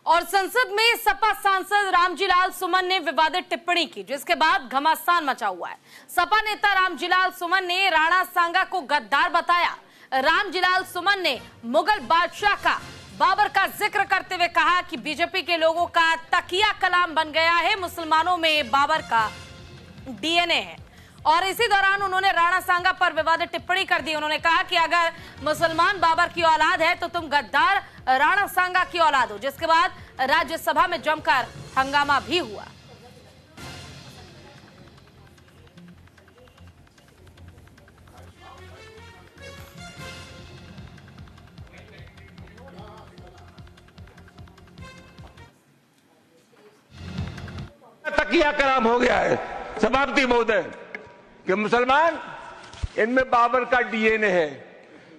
और संसद में सपा सांसद रामजीलाल सुमन ने विवादित टिप्पणी की, जिसके बाद घमासान मचा हुआ है। सपा नेता रामजीलाल सुमन ने राणा सांगा को गद्दार बताया। रामजीलाल सुमन ने मुगल बादशाह का बाबर का जिक्र करते हुए कहा कि बीजेपी के लोगों का तकिया कलाम बन गया है, मुसलमानों में बाबर का डीएनए है। और इसी दौरान उन्होंने राणा सांगा पर विवादित टिप्पणी कर दी। उन्होंने कहा कि अगर मुसलमान बाबर की औलाद है तो तुम गद्दार राणा सांगा की औलाद हो, जिसके बाद राज्यसभा में जमकर हंगामा भी हुआ। तकिया कलाम हो गया है सभापति महोदय कि मुसलमान इनमें बाबर का डीएनए है।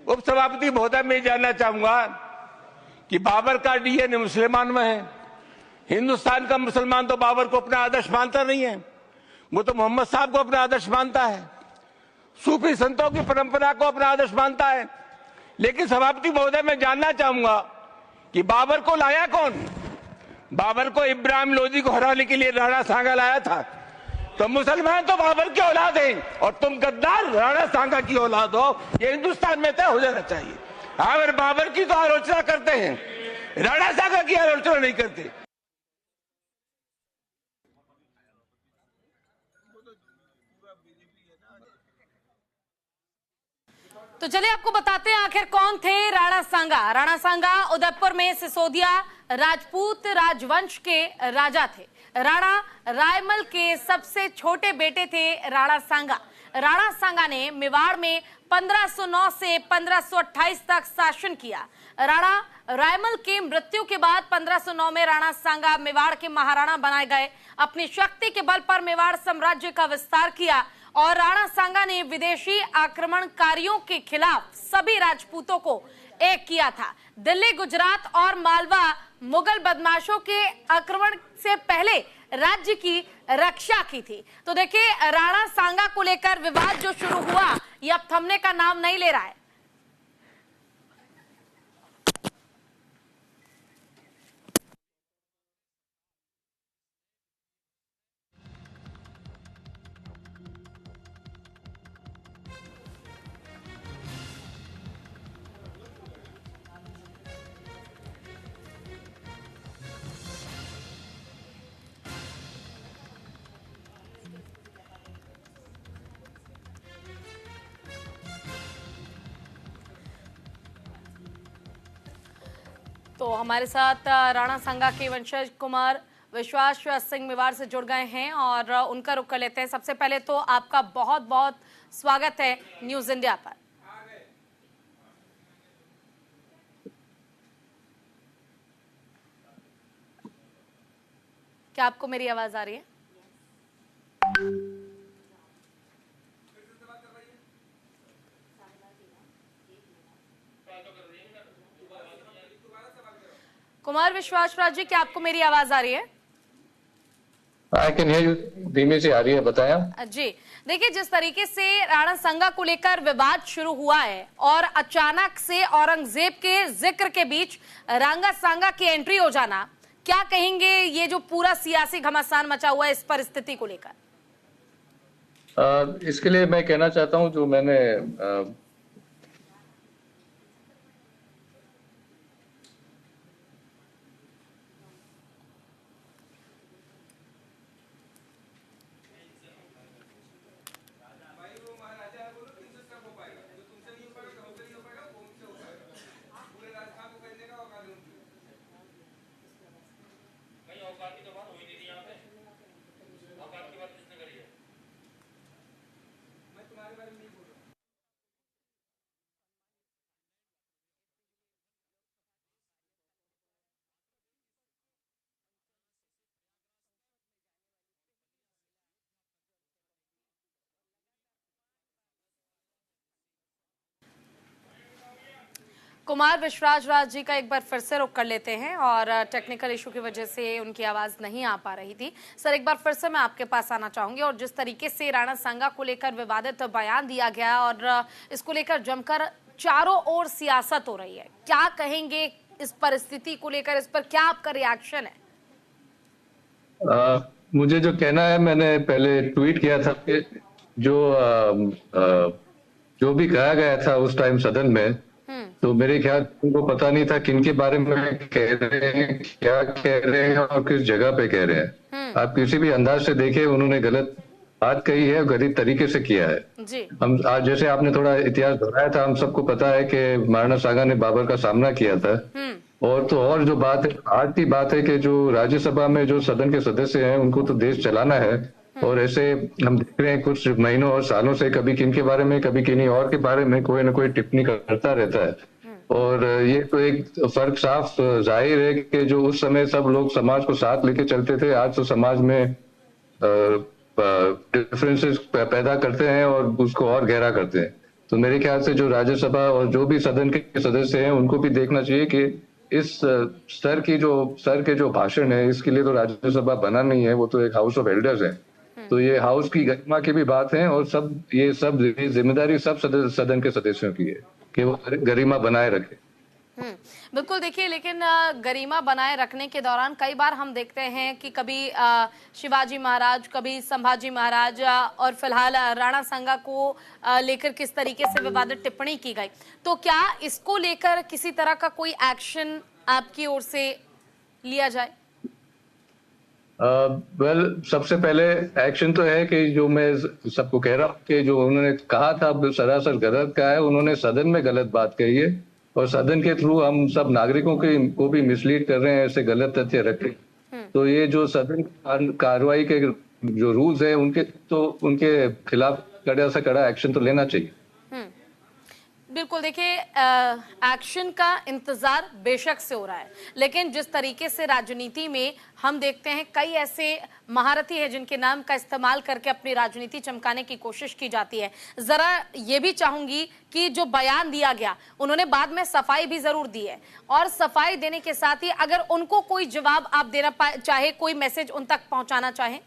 उप सभापति महोदय मैं जानना चाहूंगा कि बाबर का डीएनए मुसलमान में है। हिंदुस्तान का मुसलमान तो बाबर को अपना आदर्श मानता नहीं है, वो तो मोहम्मद साहब को अपना आदर्श मानता है, सूफी संतों की परंपरा को अपना आदर्श मानता है। लेकिन सभापति महोदय मैं जानना चाहूंगा कि बाबर को लाया कौन? बाबर को इब्राहिम लोदी को हराने के लिए राणा सांगा लाया था। तो मुसलमान तो बाबर की औलाद हैं और तुम गद्दार राणा सांगा की औलाद हो, ये हिंदुस्तान में तय हो जाना चाहिए। अगर बाबर की तो आलोचना करते हैं, राणा सांगा की आलोचना नहीं करते। तो चलिए आपको बताते हैं आखिर कौन थे राणा सांगा। राणा सांगा उदयपुर में सिसोदिया राजपूत राजवंश के राजा थे। राणा रायमल के सबसे छोटे बेटे थे राणा सांगा। राणा सांगा ने मेवाड़ में 1509 से 1528 तक शासन किया। राणा रायमल की मृत्यु के बाद 1509 में राणा सांगा मेवाड़ के महाराणा बनाए गए। अपनी शक्ति के बल पर मेवाड़ साम्राज्य का विस्तार किया और राणा सांगा ने विदेशी आक्रमणकारियों के खिलाफ सभी राजपूतों को एक किया था। दिल्ली, गुजरात और मालवा मुगल बदमाशों के आक्रमण से पहले राज्य की रक्षा की थी। तो देखिए, राणा सांगा को लेकर विवाद जो शुरू हुआ, ये अब थमने का नाम नहीं ले रहा है। तो हमारे साथ राणा सांगा के वंशज कुमार विश्वास सिंह मेवाड़ से जुड़ गए हैं और उनका रुख कर लेते हैं। सबसे पहले तो आपका बहुत बहुत स्वागत है न्यूज इंडिया पर। क्या आपको मेरी आवाज आ रही है? कुमार विश्वास राज जी, क्या आपको मेरी आवाज आ रही है? I can hear you. धीमे से आ रही है, बताया जी। देखिए, जिस तरीके से राणा सांगा को लेकर विवाद शुरू हुआ है और अचानक से औरंगजेब के जिक्र के बीच राणा सांगा की एंट्री हो जाना, क्या कहेंगे ये जो पूरा सियासी घमासान मचा हुआ है इस परिस्थिति को लेकर? इसके लिए मैं कहना चाहता हूं, जो मैंने कुमार विश्वास राज जी का एक बार फिर से रुख कर लेते हैं और टेक्निकल इशू की वजह से उनकी आवाज नहीं आ पा रही थी। सर, एक बार फिर से मैं आपके पास आना चाहूंगी और जिस तरीके से राणा सांगा को लेकर विवादित बयान दिया गया और इसको लेकर जमकर चारों ओर सियासत हो रही है, क्या कहेंगे, इस परिस्थिति को लेकर, इस पर क्या आपका रिएक्शन है? मुझे जो कहना है, मैंने पहले ट्वीट किया था कि जो जो भी कहा गया था उस टाइम सदन में, तो मेरे ख्याल उनको पता नहीं था किन के बारे में कह रहे हैं, क्या कह रहे हैं और किस जगह पे कह रहे हैं। आप किसी भी अंदाज से देखें, उन्होंने गलत बात कही है, गलत तरीके से किया है जी। हम आज, जैसे आपने थोड़ा इतिहास दोहराया था, हम सबको पता है कि महाराणा सांगा ने बाबर का सामना किया था। और तो और जो बात है, आज की बात है कि जो राज्यसभा में जो सदन के सदस्य हैं, उनको तो देश चलाना है। और ऐसे हम देख रहे हैं कुछ महीनों और सालों से कभी किन के बारे में, कभी किन्हीं और के बारे में कोई ना कोई टिप्पणी करता रहता है। और ये तो एक फर्क साफ जाहिर है कि जो उस समय सब लोग समाज को साथ लेके चलते थे, आज तो समाज में डिफरेंसेस पैदा करते हैं और उसको और गहरा करते हैं। तो मेरे ख्याल से जो राज्यसभा और जो भी सदन के सदस्य हैं, उनको भी देखना चाहिए कि इस स्तर के जो भाषण है, इसके लिए तो राज्यसभा बना नहीं है, वो तो एक हाउस ऑफ एल्डर्स है। तो ये हाउस की गरिमा की भी बात है, और ये सब जिम्मेदारी सब सदन के सदस्यों की है कि वो गरिमा बनाए रखे। बिल्कुल। देखिए, लेकिन गरिमा बनाए रखने के दौरान कई बार हम देखते हैं कि कभी शिवाजी महाराज, कभी संभाजी महाराज और फिलहाल राणा सांगा को लेकर किस तरीके से विवादित टिप्पणी की गई, तो क्या इसको लेकर किसी तरह का कोई एक्शन आपकी ओर से लिया जाए? सबसे पहले एक्शन तो है कि जो मैं सबको कह रहा हूँ कि जो उन्होंने कहा था सरासर गलत कहा है। उन्होंने सदन में गलत बात कही है, और सदन के थ्रू हम सब नागरिकों को भी मिसलीड कर रहे हैं, ऐसे गलत तथ्य रख के। तो ये जो सदन कार्रवाई के जो रूल्स है, उनके खिलाफ कड़ा से कड़ा एक्शन तो लेना चाहिए। बिल्कुल। देखिए, एक्शन का इंतजार बेशक से हो रहा है, लेकिन जिस तरीके से राजनीति में हम देखते हैं कई ऐसे महारथी हैं जिनके नाम का इस्तेमाल करके अपनी राजनीति चमकाने की कोशिश की जाती है। जरा ये भी चाहूंगी कि जो बयान दिया गया, उन्होंने बाद में सफाई भी जरूर दी है, और सफाई देने के साथ ही अगर उनको कोई जवाब आप देना चाहे, कोई मैसेज उन तक पहुंचाना चाहें।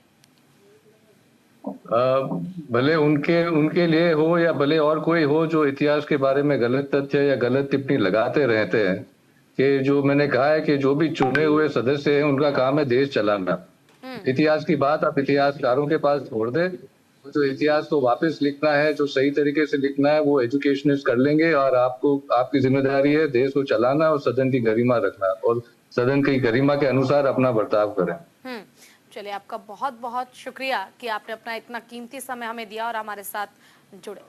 भले उनके लिए हो या भले और कोई हो जो इतिहास के बारे में गलत तथ्य या गलत टिप्पणी लगाते रहते हैं, कि जो मैंने कहा है कि जो भी चुने हुए सदस्य हैं, उनका काम है देश चलाना। इतिहास की बात आप इतिहासकारों के पास छोड़ दें। जो इतिहास को वापस लिखना है, जो सही तरीके से लिखना है, वो एजुकेशनिस्ट कर लेंगे, और आपकी जिम्मेदारी है देश को चलाना और सदन की गरिमा रखना, और सदन की गरिमा के अनुसार अपना बर्ताव करें। चलिए, आपका बहुत बहुत शुक्रिया कि आपने अपना इतना कीमती समय हमें दिया और हमारे साथ जुड़े।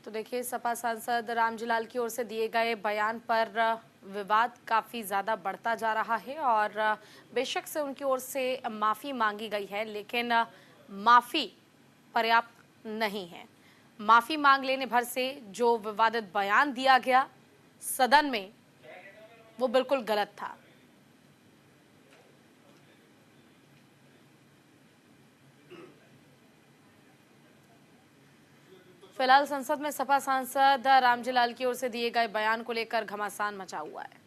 तो देखिए, सपा सांसद रामजीलाल की ओर से दिए गए बयान पर विवाद काफ़ी ज़्यादा बढ़ता जा रहा है, और बेशक से उनकी ओर से माफ़ी मांगी गई है, लेकिन माफ़ी पर्याप्त नहीं है। माफ़ी मांग लेने भर से जो विवादित बयान दिया गया सदन में, वो बिल्कुल गलत था। फिलहाल संसद में सपा सांसद रामजीलाल की ओर से दिए गए बयान को लेकर घमासान मचा हुआ है।